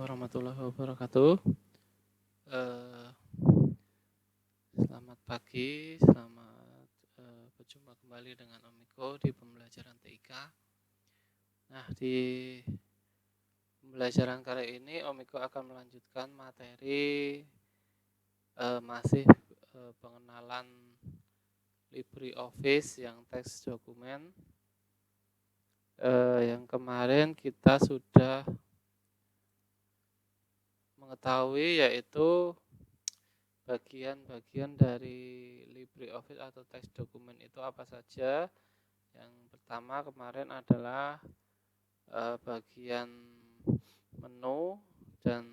warahmatullahi wabarakatuh. Selamat pagi, selamat berjumpa kembali dengan Om Miko di pembelajaran TIK. Nah, di pembelajaran kali ini Om Miko akan melanjutkan materi masih pengenalan LibreOffice yang teks dokumen. Yang kemarin kita sudah mengetahui yaitu bagian-bagian dari LibreOffice atau teks dokumen itu apa saja. Yang pertama kemarin adalah bagian menu, dan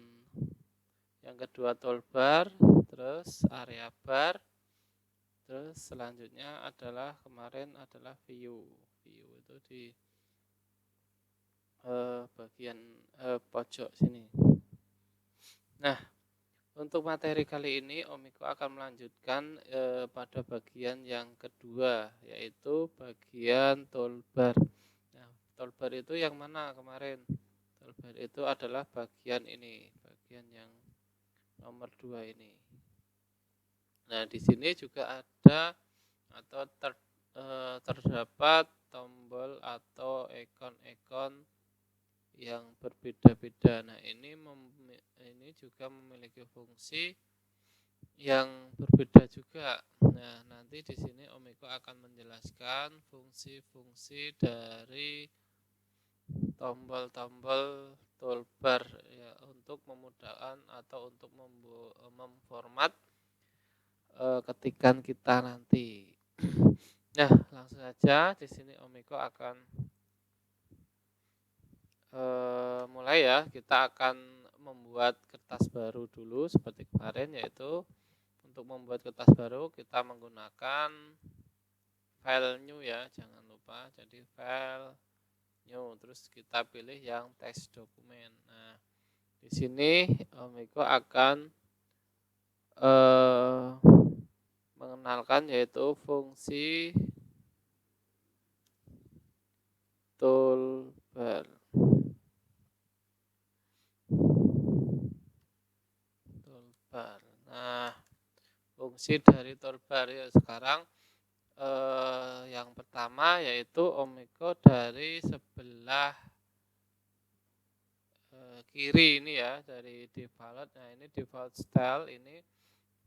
yang kedua toolbar, terus area bar, terus selanjutnya adalah kemarin adalah view itu di bagian pojok sini. Nah, untuk materi kali ini Om Miko akan melanjutkan pada bagian yang kedua, yaitu bagian toolbar. Nah, toolbar itu yang mana kemarin? Toolbar itu adalah bagian ini, bagian yang nomor 2 ini. Nah, di sini juga ada atau terdapat tombol atau ikon-ikon yang berbeda-beda. Nah, ini juga memiliki fungsi yang berbeda juga. Nah, nanti di sini Om Miko akan menjelaskan fungsi-fungsi dari tombol-tombol toolbar ya, untuk memudahkan atau untuk memformat ketikan kita nanti. Nah, langsung saja di sini Om Miko akan mulai ya. Kita akan membuat kertas baru dulu seperti kemarin, yaitu untuk membuat kertas baru kita menggunakan file new ya, jangan lupa. Jadi file new, terus kita pilih yang teks dokumen. Nah, di sini Om Miko akan mengenalkan yaitu fungsi toolbar. Nah, fungsi dari toolbar ya sekarang yang pertama yaitu Om Miko dari sebelah kiri ini ya, dari default. Nah, ini default style, ini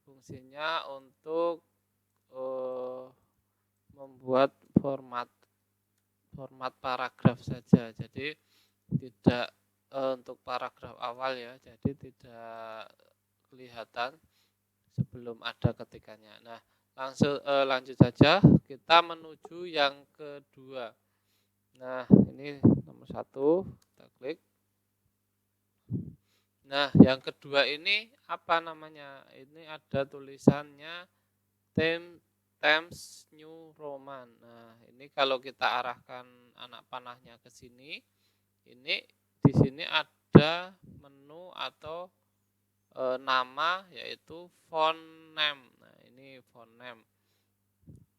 fungsinya untuk membuat format paragraf saja. Jadi tidak untuk paragraf awal ya, jadi tidak kelihatan sebelum ada ketikannya. Nah, lanjut saja, kita menuju yang kedua. Nah, ini nomor 1, kita klik. Nah, yang kedua ini apa namanya? Ini ada tulisannya Times New Roman. Nah, ini kalau kita arahkan anak panahnya ke sini, ini di sini ada menu atau nama, yaitu font name. Nah, ini font name.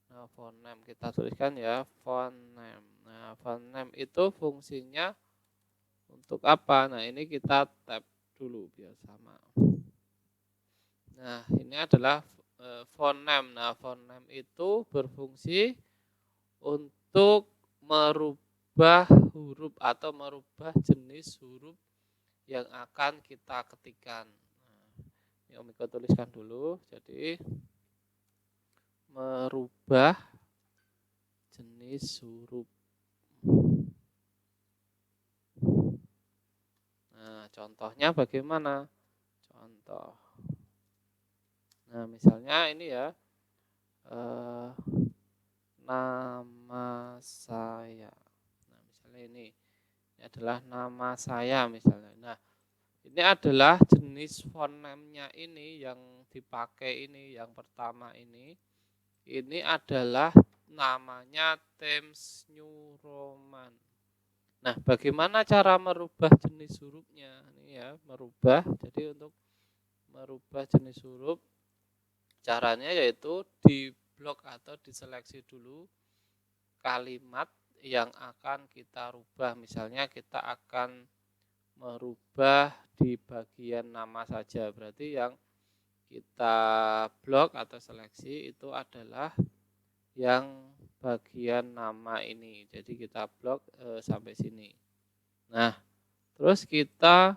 Nah, font name kita tuliskan ya, font name. Nah, font name itu fungsinya untuk apa? Nah, ini kita tap dulu biar sama. Nah, ini adalah font name. Nah, font name itu berfungsi untuk merubah huruf atau merubah jenis huruf yang akan kita ketikkan. Ini Om Miko tuliskan dulu. Jadi merubah jenis huruf. Nah, contohnya bagaimana? Contoh. Nah, misalnya ini ya, nama saya. Nah, misalnya ini adalah nama saya misalnya. Nah, ini adalah jenis font name-nya ini yang dipakai ini, yang pertama ini. Ini adalah namanya Times New Roman. Nah, bagaimana cara merubah jenis hurufnya? Ini ya, merubah. Jadi untuk merubah jenis huruf, caranya yaitu di blok atau diseleksi dulu kalimat yang akan kita rubah. Misalnya kita akan merubah di bagian nama saja. Berarti yang kita blok atau seleksi itu adalah yang bagian nama ini. Jadi kita blok sampai sini. Nah, terus kita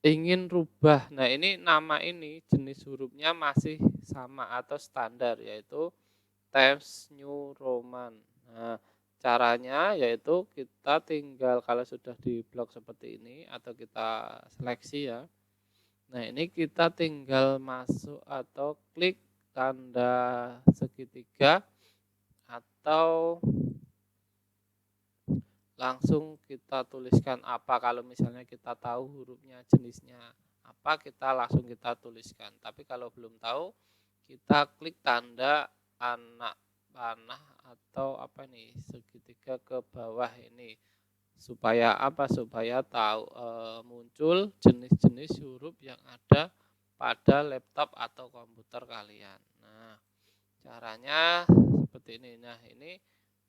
ingin rubah. Nah, ini nama ini jenis hurufnya masih sama atau standar, yaitu Times New Roman. Nah, caranya yaitu kita tinggal kalau sudah di blok seperti ini atau kita seleksi ya. Nah, ini kita tinggal masuk atau klik tanda segitiga atau langsung kita tuliskan apa. Kalau misalnya kita tahu hurufnya jenisnya apa, kita langsung kita tuliskan. Tapi kalau belum tahu, kita klik tanda anak panah atau apa nih, segitiga ke bawah ini. Supaya apa? Supaya tahu muncul jenis-jenis huruf yang ada pada laptop atau komputer kalian. Nah, caranya seperti ini. Nah, ini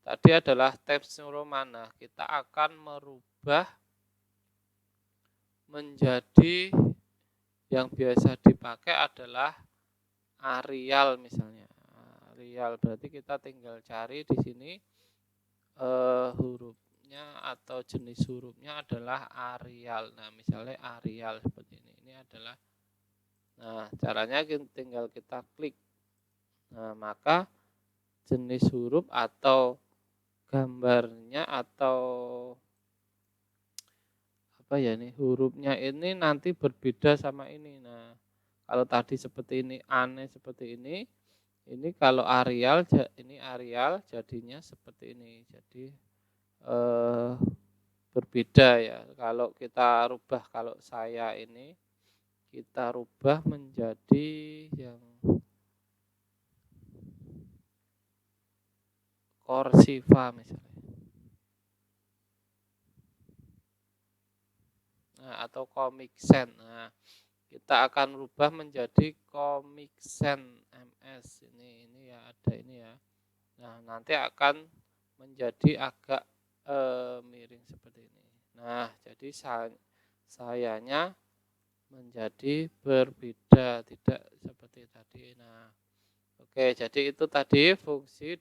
tadi adalah Times New Roman. Nah, kita akan merubah menjadi yang biasa dipakai adalah Arial misalnya. Arial berarti kita tinggal cari di sini hurufnya atau jenis hurufnya adalah Arial. Nah, misalnya Arial seperti ini. Ini adalah, nah, caranya tinggal kita klik. Nah, maka jenis huruf atau gambarnya atau apa ya nih, hurufnya ini nanti berbeda sama ini. Nah, kalau tadi seperti ini, aneh seperti ini kalau Arial, ini Arial jadinya seperti ini. Jadi berbeda ya. Kalau kita rubah, kalau saya ini kita rubah menjadi yang Corsiva misalnya. Nah, atau Comic Sans. Nah, kita akan rubah menjadi Comic Sans MS. Ini ya, ada ini ya. Nah, nanti akan menjadi agak miring seperti ini. Nah, jadi sayanya menjadi berbeda, tidak seperti tadi. Nah, oke, jadi itu tadi fungsi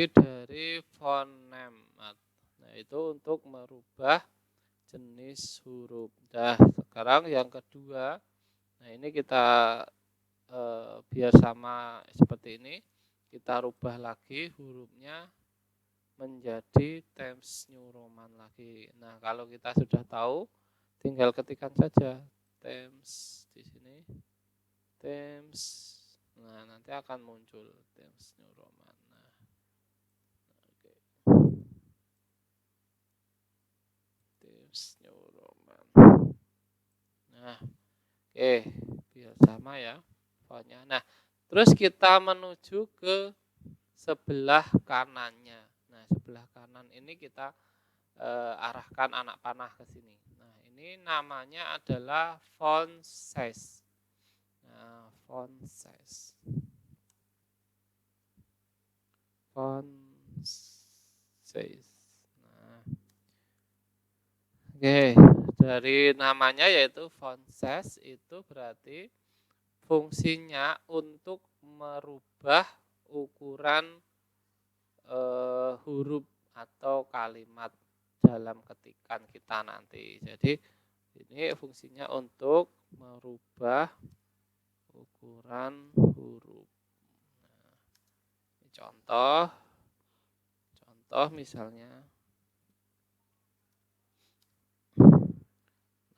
dari font name. Nah, itu untuk merubah jenis huruf. Nah, sekarang yang kedua. Nah, ini kita biar sama seperti ini, kita rubah lagi hurufnya menjadi Times New Roman lagi. Nah, kalau kita sudah tahu, tinggal ketikkan saja Times di sini, Times. Nah, nanti akan muncul Times New Roman. Nah, oke. Times New Roman. Nah, oke, biar sama ya fontnya. Nah, terus kita menuju ke sebelah kanannya. Nah, sebelah kanan ini kita arahkan anak panah ke sini. Nah, ini namanya adalah font size. Nah, font size. Font size. Nah, oke, dari namanya yaitu font size, itu berarti fungsinya untuk merubah ukuran huruf atau kalimat dalam ketikan kita nanti. Jadi ini fungsinya untuk merubah ukuran huruf. Nah, ini contoh misalnya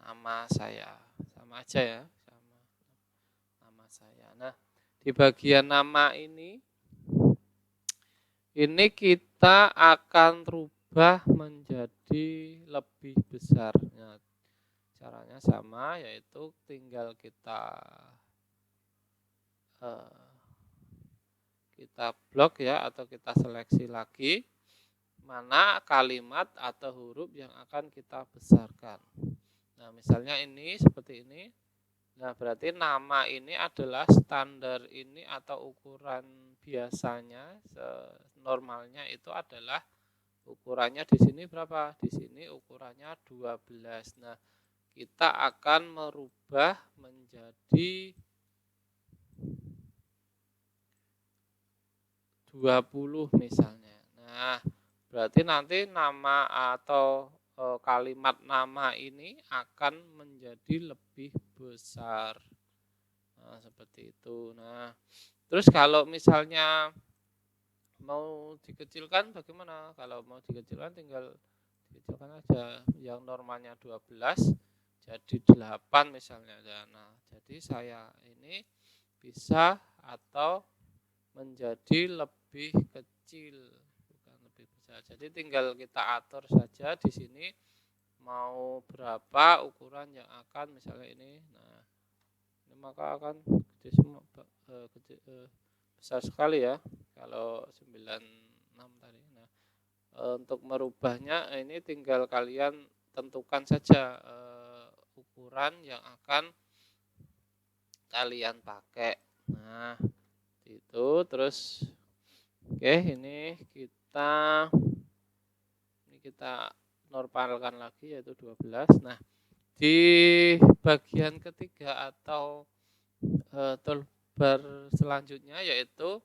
nama saya, sama aja ya, sama nama saya. Nah, di bagian nama ini kita akan rubah menjadi lebih besar. Nah, caranya sama, yaitu tinggal kita blok ya, atau kita seleksi lagi mana kalimat atau huruf yang akan kita besarkan. Nah, misalnya ini seperti ini. Nah, berarti nama ini adalah standar ini atau ukuran biasanya normalnya itu adalah ukurannya di sini berapa? Di sini ukurannya 12. Nah, kita akan merubah menjadi 20 misalnya. Nah, berarti nanti nama atau kalimat nama ini akan menjadi lebih besar. Nah, seperti itu. Nah, terus kalau misalnya mau dikecilkan bagaimana? Kalau mau dikecilkan tinggal dikecilkan aja. Yang normalnya 12 jadi 8 misalnya. Nah, jadi saya ini bisa atau menjadi lebih kecil, bukan lebih besar. Jadi tinggal kita atur saja di sini mau berapa ukuran yang akan misalnya ini. Nah, ini maka akan gede semua, besar sekali ya kalau 96 tadi. Nah, untuk merubahnya ini tinggal kalian tentukan saja ukuran yang akan kalian pakai. Nah, itu terus oke, ini kita normalkan lagi yaitu 12. Nah, di bagian ketiga atau toolbar selanjutnya yaitu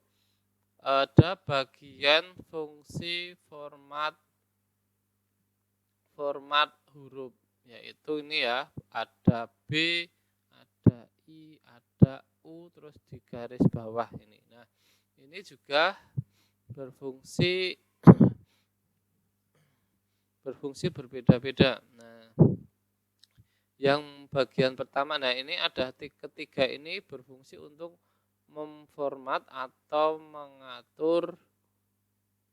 ada bagian fungsi format huruf, yaitu ini ya, ada B, ada I, ada U, terus di garis bawah ini. Nah, ini juga berfungsi berbeda-beda. Nah, yang bagian pertama, nah ini ada ketiga ini berfungsi untuk memformat atau mengatur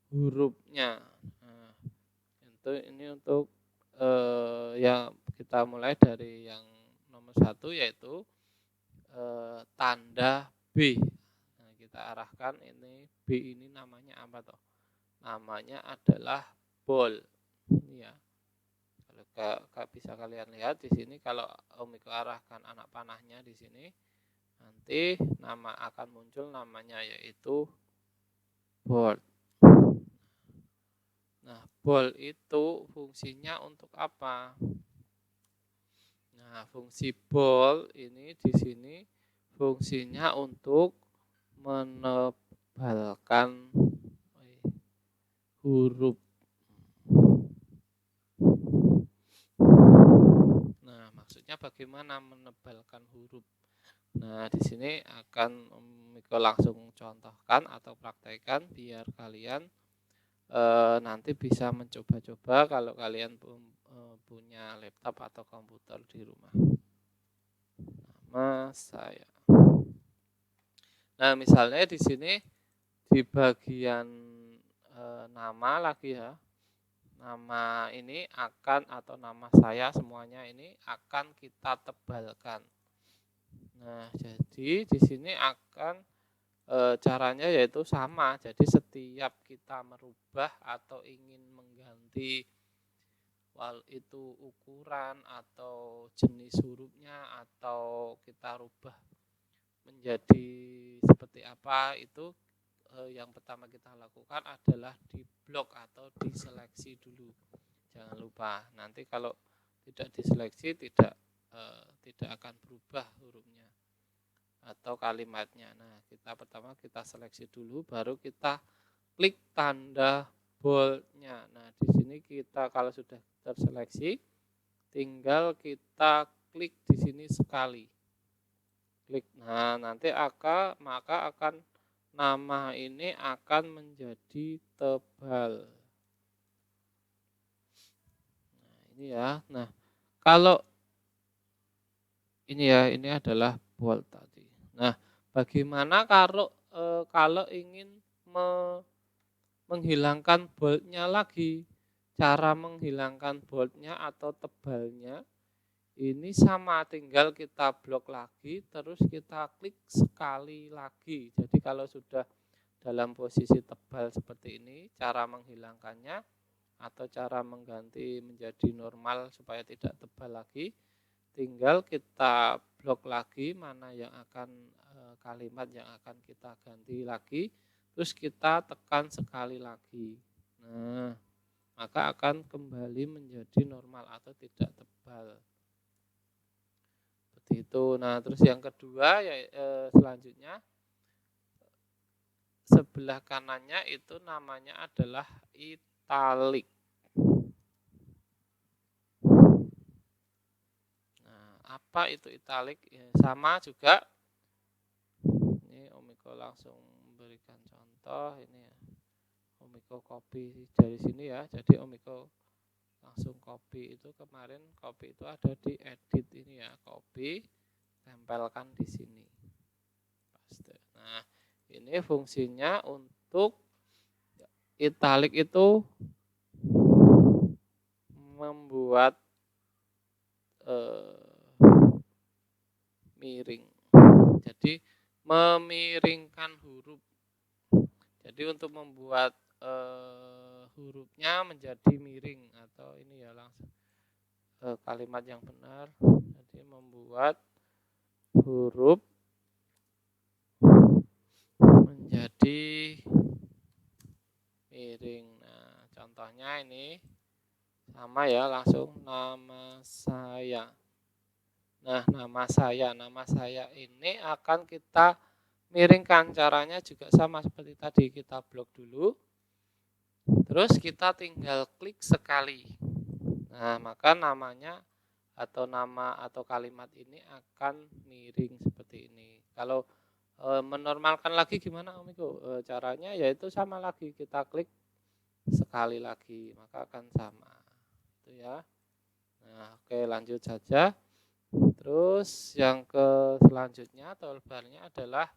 hurufnya. Nah, ini untuk yang kita mulai dari yang nomor 1 yaitu tanda B. Nah, kita arahkan ini B ini namanya apa toh? Namanya adalah bol. Ini ya. Kalau bisa kalian lihat di sini kalau Om Iko arahkan anak panahnya di sini, nanti nama akan muncul namanya yaitu bold. Nah, bold itu fungsinya untuk apa? Nah, fungsi bold ini di sini fungsinya untuk menebalkan huruf. Nah, maksudnya bagaimana menebalkan huruf? Nah, di sini akan Miko langsung contohkan atau praktekkan biar kalian nanti bisa mencoba-coba kalau kalian punya laptop atau komputer di rumah. Nama saya. Nah, misalnya di sini di bagian nama lagi ya. Nama ini akan atau nama saya semuanya ini akan kita tebalkan. Nah, jadi di sini akan caranya yaitu sama. Jadi setiap kita merubah atau ingin mengganti itu ukuran atau jenis hurufnya atau kita rubah menjadi seperti apa itu yang pertama kita lakukan adalah di blok atau diseleksi dulu. Jangan lupa, nanti kalau tidak diseleksi tidak akan berubah hurufnya atau kalimatnya. Nah, pertama kita seleksi dulu, baru kita klik tanda boldnya. Nah, di sini kita kalau sudah terseleksi, tinggal kita klik di sini sekali. Klik. Nah, nanti maka akan nama ini akan menjadi tebal. Nah, ini ya. Nah, kalau ini ya, ini adalah bold tadi. Nah, bagaimana kalau ingin menghilangkan boldnya lagi? Cara menghilangkan boldnya atau tebalnya ini sama, tinggal kita blok lagi, terus kita klik sekali lagi. Jadi kalau sudah dalam posisi tebal seperti ini, cara menghilangkannya atau cara mengganti menjadi normal supaya tidak tebal lagi, tinggal kita blok lagi mana yang akan kalimat yang akan kita ganti lagi, terus kita tekan sekali lagi. Nah, maka akan kembali menjadi normal atau tidak tebal. Seperti itu. Nah, terus yang kedua ya selanjutnya sebelah kanannya itu namanya adalah italik. Nah, apa itu italik? Ya, sama juga. Ini Om Iko langsung memberikan contoh ini ya. Om Iko copy dari sini ya. Jadi Om Iko langsung copy itu kemarin copy itu ada di edit ini ya. Copy, tempelkan di sini. Paste. Nah, ini fungsinya untuk italik itu membuat miring. Jadi memiringkan huruf. Jadi untuk membuat hurufnya menjadi miring atau ini ya langsung kalimat yang benar. Jadi membuat huruf menjadi miring. Nah, contohnya ini sama ya, langsung nama saya. Nah, nama saya ini akan kita miringkan. Caranya juga sama seperti tadi, kita blok dulu. Terus kita tinggal klik sekali. Nah, maka namanya atau nama atau kalimat ini akan miring seperti ini. Kalau menormalkan lagi gimana Om Iko? Caranya yaitu sama lagi, kita klik sekali lagi, maka akan sama. Itu ya. Nah, oke, lanjut saja. Terus yang selanjutnya toolbarnya adalah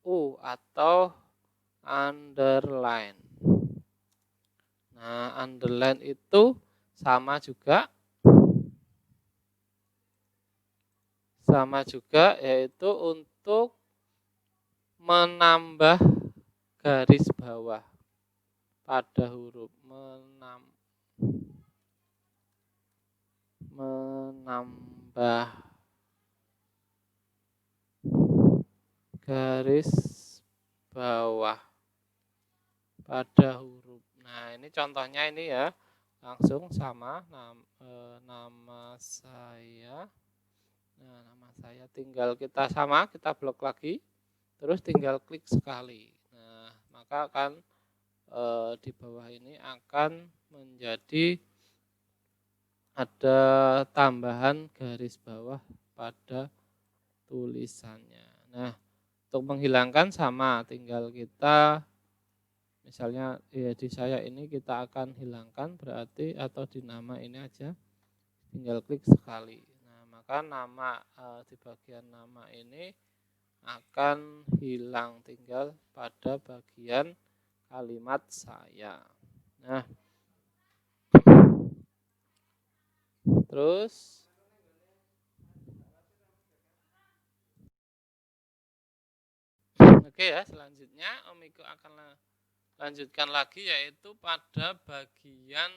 U atau underline. Nah, underline itu sama juga yaitu untuk menambah garis bawah pada huruf, menambah garis bawah pada huruf. Nah, ini contohnya ini ya, langsung sama nama saya. Nah, nama saya tinggal kita blok lagi, terus tinggal klik sekali. Nah, maka akan di bawah ini akan menjadi ada tambahan garis bawah pada tulisannya. Nah, untuk menghilangkan sama, tinggal kita misalnya ya di saya ini kita akan hilangkan berarti atau di nama ini aja tinggal klik sekali. Nah, maka nama di bagian nama ini akan hilang, tinggal pada bagian kalimat saya. Nah, terus oke ya, selanjutnya Om Iko akan lanjutkan lagi yaitu pada bagian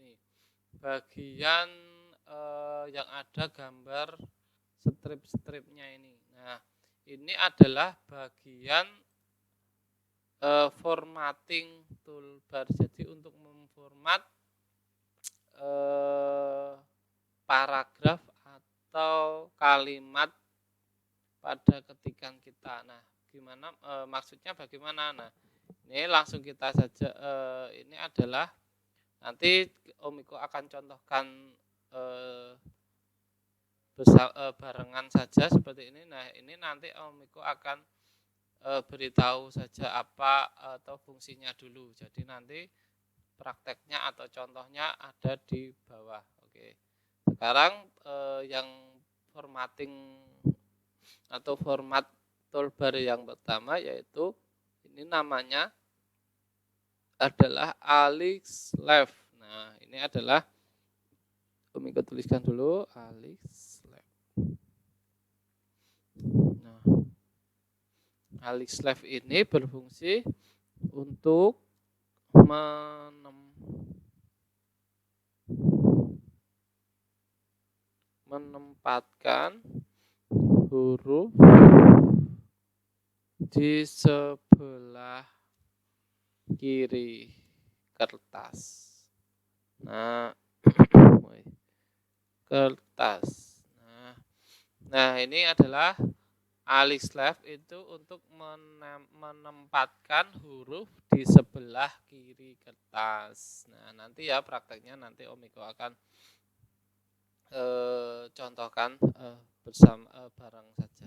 ini, bagian yang ada gambar strip-stripnya ini. Nah, ini adalah bagian formatting toolbar. Jadi untuk memformat paragraf atau kalimat pada ketikan kita. Nah, gimana maksudnya bagaimana? Nah, ini langsung kita saja. Ini adalah nanti Om Iko akan contohkan barengan saja seperti ini. Nah, ini nanti Om Iko akan beritahu saja apa atau fungsinya dulu. Jadi nanti prakteknya atau contohnya ada di bawah. Oke. Sekarang yang formatting atau format toolbar yang pertama yaitu ini namanya adalah Alicelab. Nah, ini adalah Om Iko tuliskan dulu Alicelab. Nah, Alicelab ini berfungsi untuk menempatkan huruf di sebelah kiri kertas. Nah, kertas. Nah, ini adalah alis left itu untuk menempatkan huruf di sebelah kiri kertas. Nah, nanti ya prakteknya nanti Om Iko akan contohkan bersama bareng saja.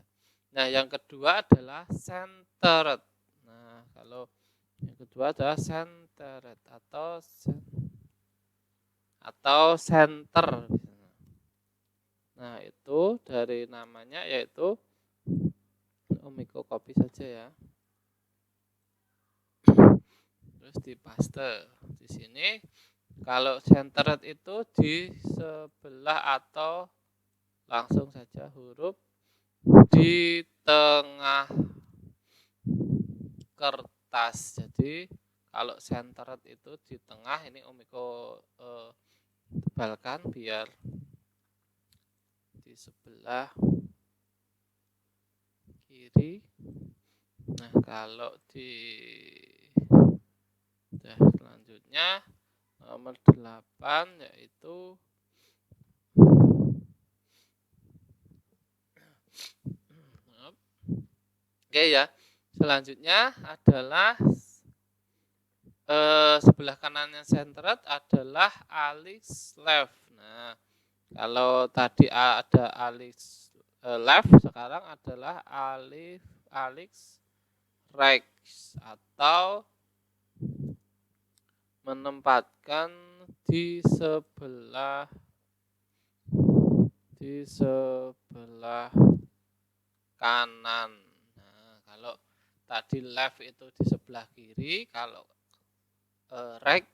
Nah, yang kedua adalah centered. Nah, kalau yang kedua adalah centered atau center. Nah, itu dari namanya yaitu Om Iko copy saja ya. Terus di paste. Di sini kalau centered itu di sebelah atau langsung saja huruf di tengah kertas. Jadi kalau centered itu di tengah, ini Om Iko tebalkan biar di sebelah kiri. Nah, kalau di selanjutnya nomor 8 yaitu oke ya. Selanjutnya adalah sebelah kanannya centered adalah alis left. Nah, kalau tadi ada alis left, sekarang adalah alis right atau menempatkan di sebelah kanan. Nah, kalau tadi left itu di sebelah kiri, kalau right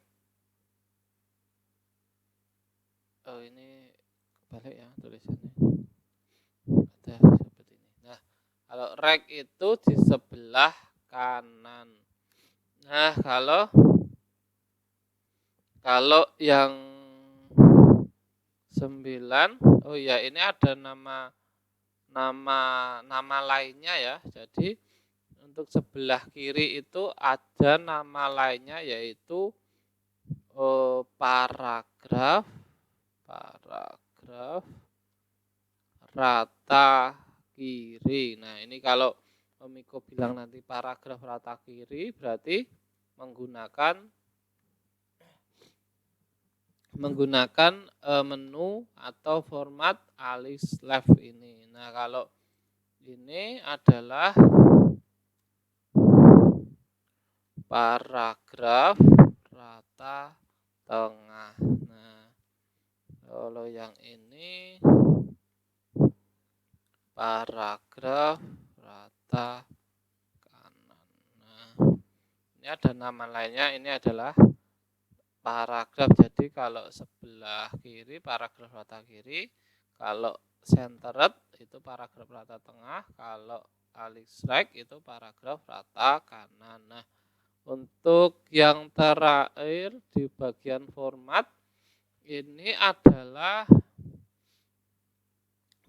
ini kebalik ya tulisannya. Ada seperti ini. Nah, kalau right itu di sebelah kanan. Nah, kalau yang 9, oh ya, ini ada nama lainnya ya. Jadi untuk sebelah kiri itu ada nama lainnya yaitu paragraf rata kiri. Nah, ini kalau Om Iko bilang nanti paragraf rata kiri berarti menggunakan menu atau format alis left ini. Nah, kalau ini adalah paragraf rata tengah. Nah, kalau yang ini paragraf rata kanan. Nah, ini ada nama lainnya, ini adalah paragraf. Jadi kalau sebelah kiri paragraf rata kiri, kalau centered itu paragraf rata tengah, kalau alis right itu paragraf rata kanan. Nah, untuk yang terakhir di bagian format ini adalah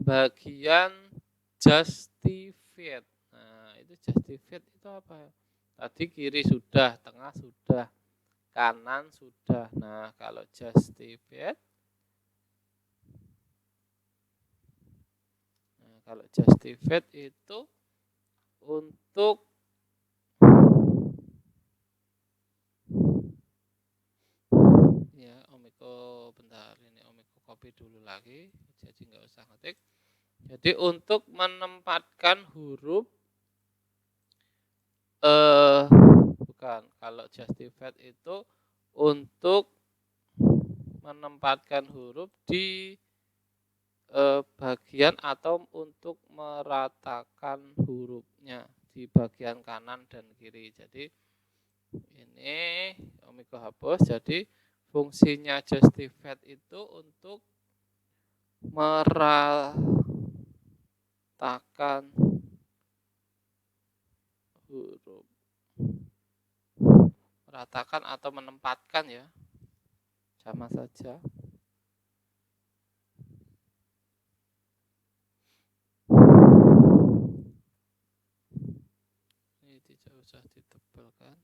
bagian justified. Nah, itu justified itu apa ya? Tadi kiri sudah, tengah sudah, kanan sudah. Nah, kalau justified, itu untuk ya, Om Iko bentar, ini Om Iko copy dulu lagi, jadi nggak usah ngetik. Jadi untuk menempatkan huruf bukan, kalau justified itu untuk menempatkan huruf di bagian atau untuk meratakan hurufnya di bagian kanan dan kiri. Jadi ini Om Iko hapus. Jadi fungsinya justified itu untuk meratakan huruf, meratakan atau menempatkan ya, sama saja. Ini tidak usah ditebalkan.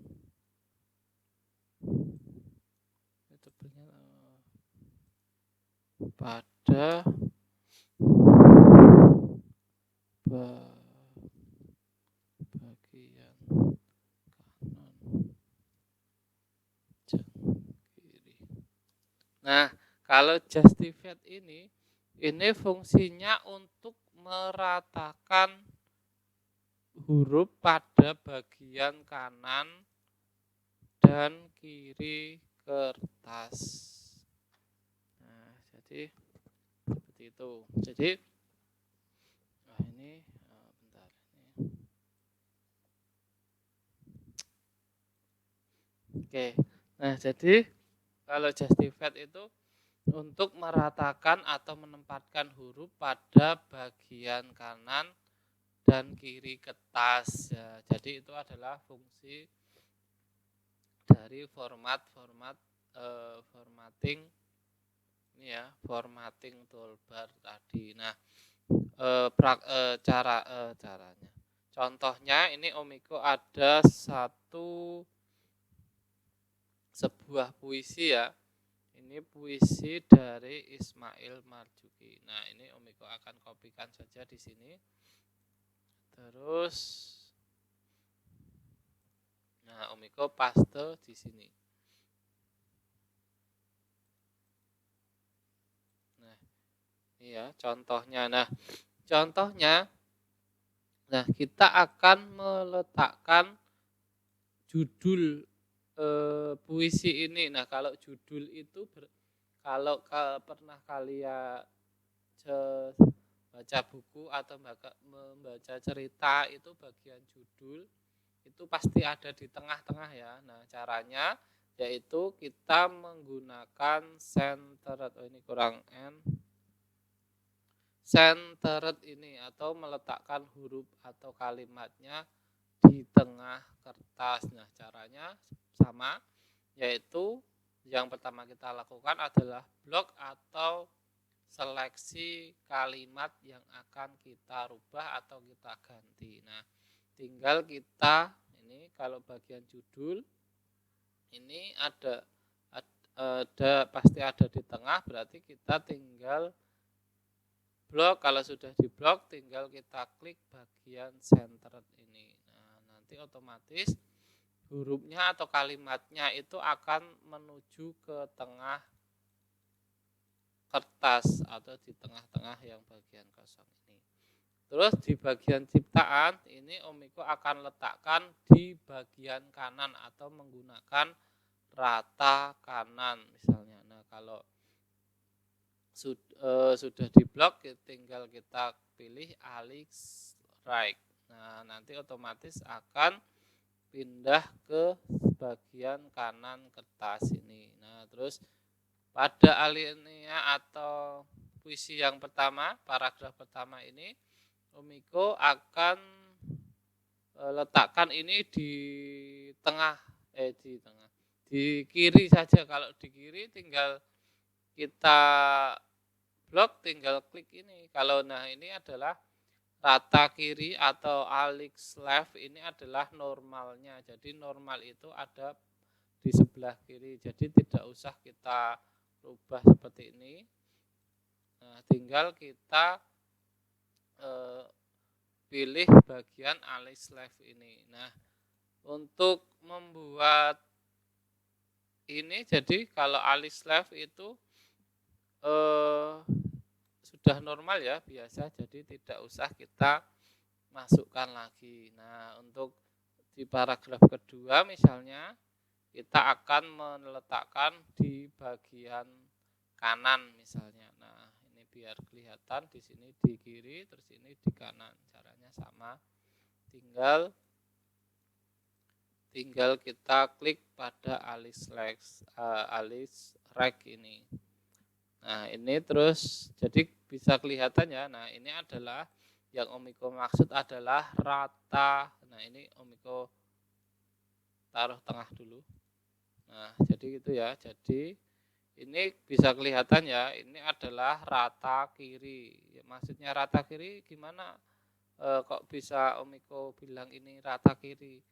pada bagian kanan dan kiri. Nah, kalau justified ini fungsinya untuk meratakan huruf pada bagian kanan dan kiri kertas. Nah, jadi seperti itu. Jadi, nah ini bentar. Oke. Nah, jadi kalau justified itu untuk meratakan atau menempatkan huruf pada bagian kanan dan kiri kertas. Ya, jadi itu adalah fungsi dari formatting ini ya, formatting toolbar tadi. Nah, caranya. Contohnya ini Omiko ada sebuah puisi ya. Ini puisi dari Ismail Marzuki. Nah, ini Omiko akan kopikan saja di sini. Terus nah, Omiko paste di sini. Nah, ini ya contohnya. Nah, kita akan meletakkan judul puisi ini. Nah, kalau judul itu kalau pernah kalian baca buku atau membaca cerita itu bagian judul itu pasti ada di tengah-tengah ya. Nah, caranya yaitu kita menggunakan centered. Oh, ini kurang N. Centered ini atau meletakkan huruf atau kalimatnya di tengah kertas. Nah, caranya sama, yaitu yang pertama kita lakukan adalah blok atau seleksi kalimat yang akan kita rubah atau kita ganti. Nah, tinggal kita ini kalau bagian judul ini ada pasti ada di tengah, berarti kita tinggal blok. Kalau sudah di blok tinggal kita klik bagian centered ini. Nah, nanti otomatis hurufnya atau kalimatnya itu akan menuju ke tengah kertas atau di tengah-tengah yang bagian kosong ini. Terus di bagian ciptaan ini Omiko akan letakkan di bagian kanan atau menggunakan rata kanan misalnya. Nah, kalau sudah di blok tinggal kita pilih Alex right. Nah, nanti otomatis akan pindah ke bagian kanan kertas ini. Nah, terus pada alinea atau puisi yang pertama, paragraf pertama ini Omiko akan letakkan ini di tengah di kiri saja. Kalau di kiri tinggal kita blok, tinggal klik ini. Kalau nah ini adalah rata kiri atau Alex left ini adalah normalnya. Jadi normal itu ada di sebelah kiri. Jadi tidak usah kita rubah seperti ini. Nah, tinggal kita pilih bagian Alex left ini. Nah, untuk membuat ini, jadi kalau Alex left itu sudah normal ya, biasa, jadi tidak usah kita masukkan lagi. Nah, untuk di paragraf kedua misalnya kita akan meletakkan di bagian kanan misalnya. Nah, ini biar kelihatan di sini di kiri, terus ini di kanan. Caranya sama. Tinggal kita klik pada alis right ini. Nah, ini terus jadi bisa kelihatan ya. Nah, ini adalah yang Omiko maksud adalah rata. Nah, ini Omiko taruh tengah dulu. Nah, jadi gitu ya. Jadi ini bisa kelihatan ya, ini adalah rata kiri. Ya, maksudnya rata kiri gimana? Kok bisa Omiko bilang ini rata kiri?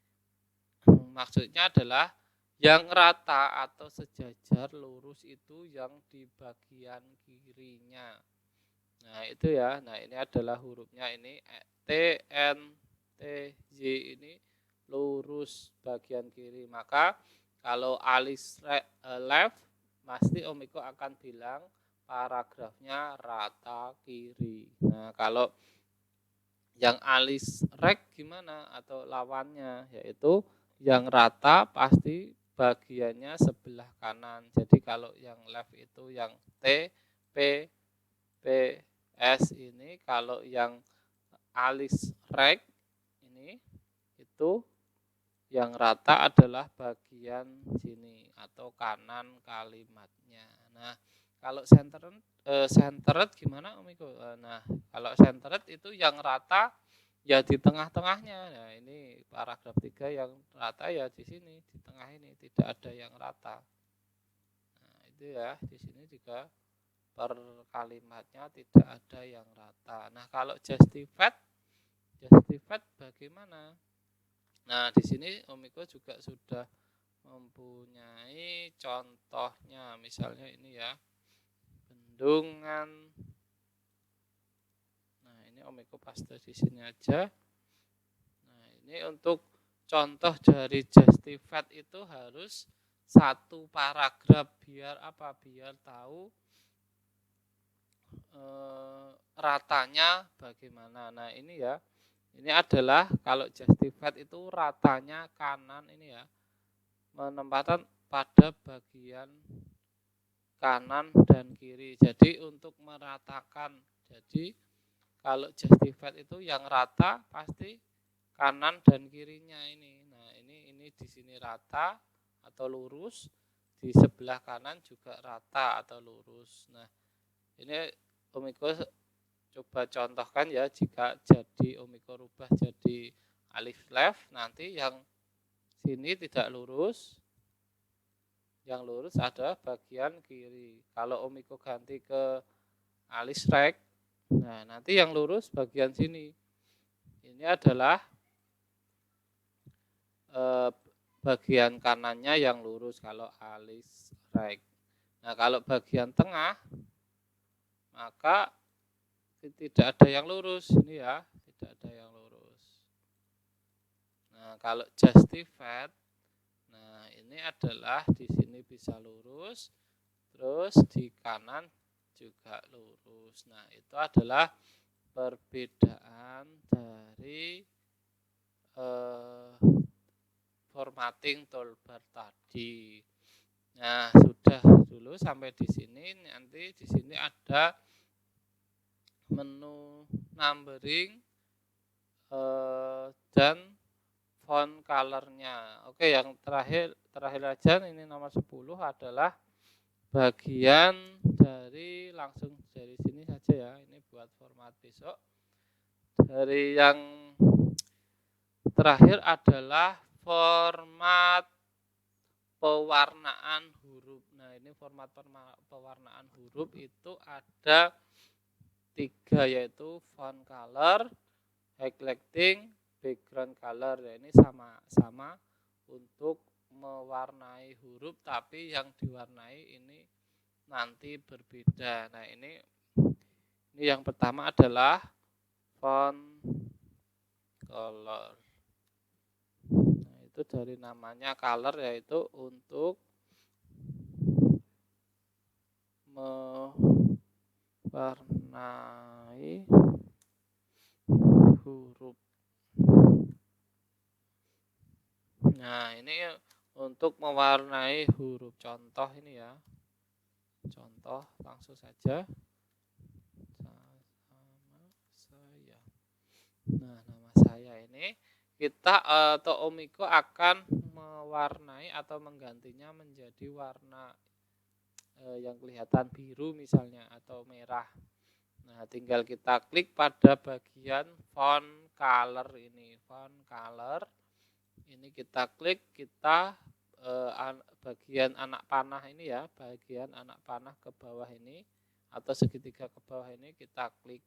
Maksudnya adalah Yang rata atau sejajar lurus itu yang di bagian kirinya. Nah, itu ya. Nah, ini adalah hurufnya ini T, N, T, Y ini lurus bagian kiri. Maka kalau alis left, pasti Om Iko akan bilang paragrafnya rata kiri. Nah, kalau yang alis right gimana atau lawannya, yaitu yang rata pasti bagiannya sebelah kanan. Jadi kalau yang left itu yang T, P, P, S ini, kalau yang alis right ini itu yang rata adalah bagian sini atau kanan kalimatnya. Nah, kalau centered gimana Om Iko? Nah, kalau centered itu yang rata ya di tengah-tengahnya. Nah, ini paragraf 3 yang rata ya di sini, di tengah ini tidak ada yang rata. Nah, itu ya, di sini juga per kalimatnya tidak ada yang rata. Nah, kalau justified bagaimana? Nah, di sini Om Iko juga sudah mempunyai contohnya. Misalnya ini ya, bendungan. Nah, ini Om Iko paste di sini aja. Nah, ini untuk contoh dari justified itu harus satu paragraf biar apa? Biar tahu ratanya bagaimana. Nah, ini ya. Ini adalah kalau justified itu ratanya kanan ini ya. Menempatkan pada bagian kanan dan kiri. Jadi untuk meratakan. Jadi kalau justified itu yang rata pasti kanan dan kirinya ini. Nah, ini di sini rata atau lurus, di sebelah kanan juga rata atau lurus. Nah, ini Om Iko coba contohkan ya, jika jadi Om Iko rubah jadi alif left, nanti yang sini tidak lurus, yang lurus ada bagian kiri. Kalau Om Iko ganti ke alis right, nah nanti yang lurus bagian sini. Ini adalah bagian kanannya yang lurus kalau alis right. Nah, kalau bagian tengah maka tidak ada yang lurus ini ya, tidak ada yang lurus. Nah, kalau justified, nah ini adalah di sini bisa lurus, terus di kanan juga lurus. Nah, itu adalah perbedaan dari formatting toolbar tadi. Nah, sudah dulu sampai di sini. Nanti di sini ada menu numbering dan font colornya. Oke, yang terakhir aja ini nomor 10 adalah bagian dari langsung dari sini saja ya. Ini buat format besok. Dari yang terakhir adalah format pewarnaan huruf. Nah, ini format pewarnaan huruf itu ada 3, yaitu font color, highlighting, background color. Ya, ini sama-sama untuk mewarnai huruf, tapi yang diwarnai ini nanti berbeda. Nah, ini yang pertama adalah font color. Nah, itu dari namanya color, yaitu untuk mewarnai huruf. Nah, ini untuk mewarnai huruf. Contoh ini ya. Contoh langsung saja. Nama saya. Nah, nama saya ini kita atau Om Iko akan mewarnai atau menggantinya menjadi warna yang kelihatan biru misalnya atau merah. Nah, tinggal kita klik pada bagian font color ini. Font color ini kita klik, kita bagian anak panah ini ya, bagian anak panah ke bawah ini atau segitiga ke bawah ini kita klik.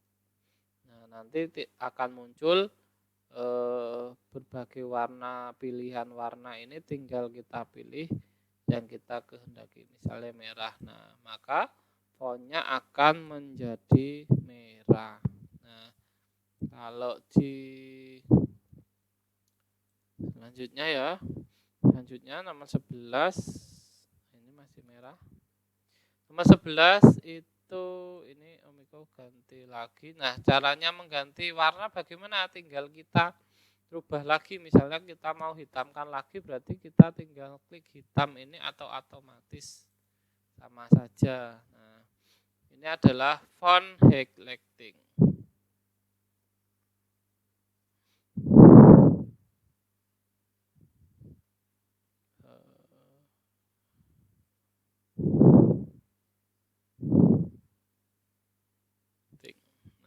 Nah, nanti akan muncul berbagai warna, pilihan warna ini tinggal kita pilih yang kita kehendaki, misalnya merah. Nah, maka fontnya akan menjadi merah. Nah, kalau di selanjutnya nomor 11 ini masih merah. Nomor 11 itu ini Omiko ganti lagi. Nah, caranya mengganti warna bagaimana? Tinggal kita rubah lagi. Misalnya kita mau hitamkan lagi, berarti kita tinggal klik hitam ini atau otomatis sama saja. Nah, ini adalah font highlighting.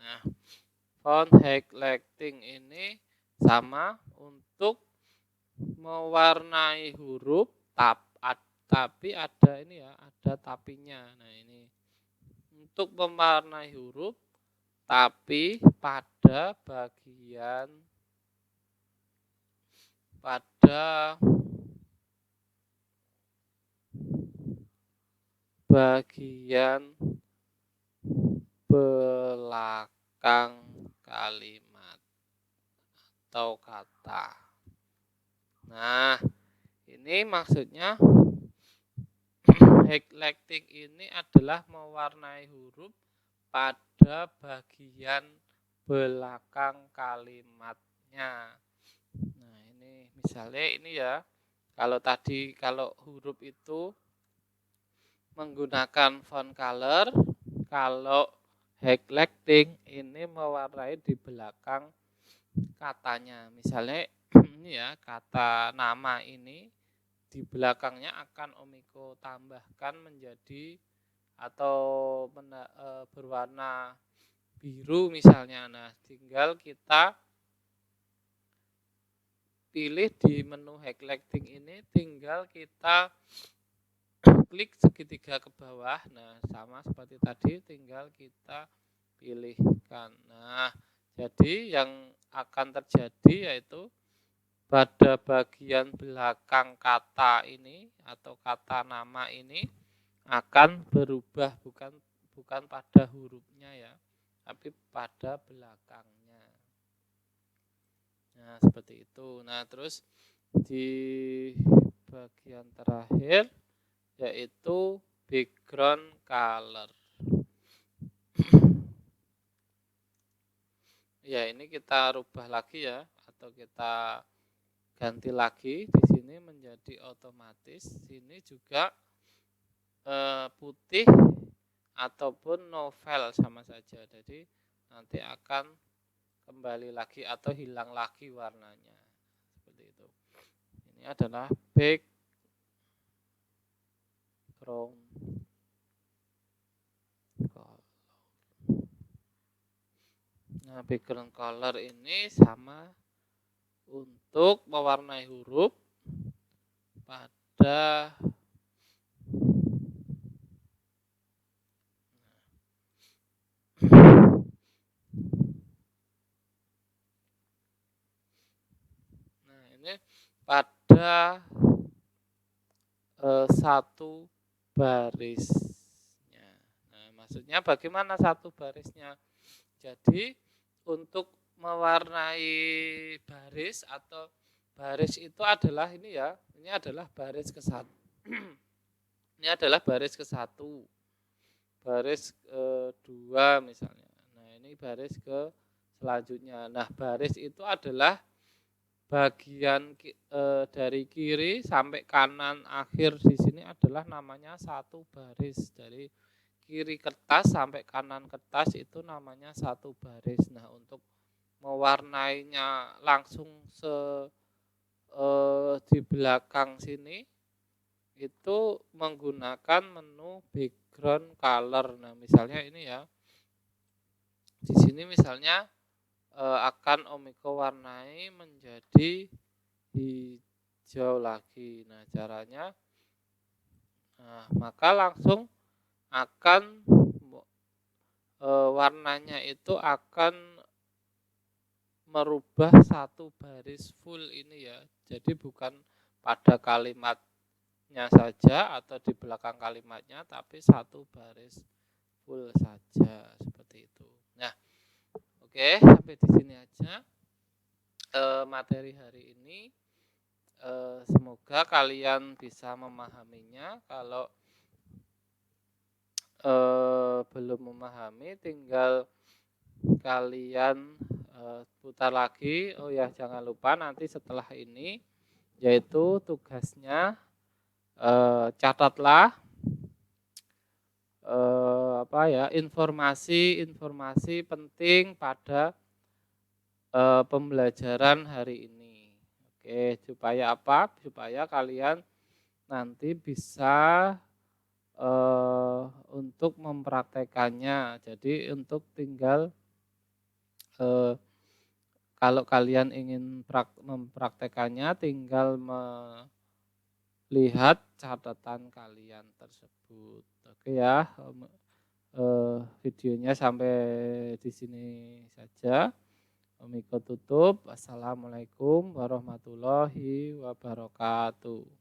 Nah, font highlighting ini sama untuk mewarnai huruf tapi ada ini ya, ada tapinya. Nah, ini untuk mewarnai huruf tapi pada bagian belakang kalimat atau kata. Nah, ini maksudnya highlighting ini adalah mewarnai huruf pada bagian belakang kalimatnya. Nah, ini misalnya ini ya. Kalau huruf itu menggunakan font color, kalau highlighting ini mewarnai di belakang katanya. Misalnya ini ya, kata nama ini di belakangnya akan Omiko tambahkan menjadi atau berwarna biru misalnya. Nah, tinggal kita pilih di menu highlighting ini, tinggal kita klik segitiga ke bawah. Nah, sama seperti tadi, tinggal kita pilihkan. Nah, jadi yang akan terjadi yaitu pada bagian belakang kata ini atau kata nama ini akan berubah, bukan pada hurufnya ya, tapi pada belakangnya. Nah, seperti itu. Nah, terus di bagian terakhir yaitu background color. Ya, ini kita rubah lagi ya, atau kita ganti lagi di sini menjadi otomatis. Sini juga putih ataupun novel sama saja. Jadi nanti akan kembali lagi atau hilang lagi warnanya. Seperti itu. Ini adalah background color. Nah, background color ini sama untuk mewarnai huruf pada pada satu barisnya. Nah, maksudnya bagaimana satu barisnya? Jadi untuk mewarnai baris atau baris itu adalah ini ya, ini adalah baris ke-1. Ini adalah baris ke-1. Baris ke-2 misalnya. Nah, ini baris ke selanjutnya. Nah, baris itu adalah bagian dari kiri sampai kanan akhir di sini adalah namanya satu baris. Dari kiri kertas sampai kanan kertas itu namanya satu baris. Nah, untuk mewarnainya langsung di belakang sini itu menggunakan menu background color. Nah, misalnya ini ya. Di sini misalnya akan Omiko warnai menjadi hijau lagi. Nah, caranya maka langsung akan warnanya itu akan merubah satu baris full ini ya. Jadi bukan pada kalimatnya saja atau di belakang kalimatnya, tapi satu baris full saja seperti itu. Nah, oke, sampai di sini aja materi hari ini. Semoga kalian bisa memahaminya. Kalau belum memahami, tinggal kalian putar lagi. Oh ya, jangan lupa nanti setelah ini, yaitu tugasnya catatlah informasi penting pada pembelajaran hari ini. Oke, supaya apa? Supaya kalian nanti bisa untuk mempraktekannya. Jadi untuk tinggal kalau kalian ingin mempraktekannya, tinggal melihat catatan kalian tersebut. Oke ya, videonya sampai di sini saja. Omiko tutup. Assalamualaikum warahmatullahi wabarakatuh.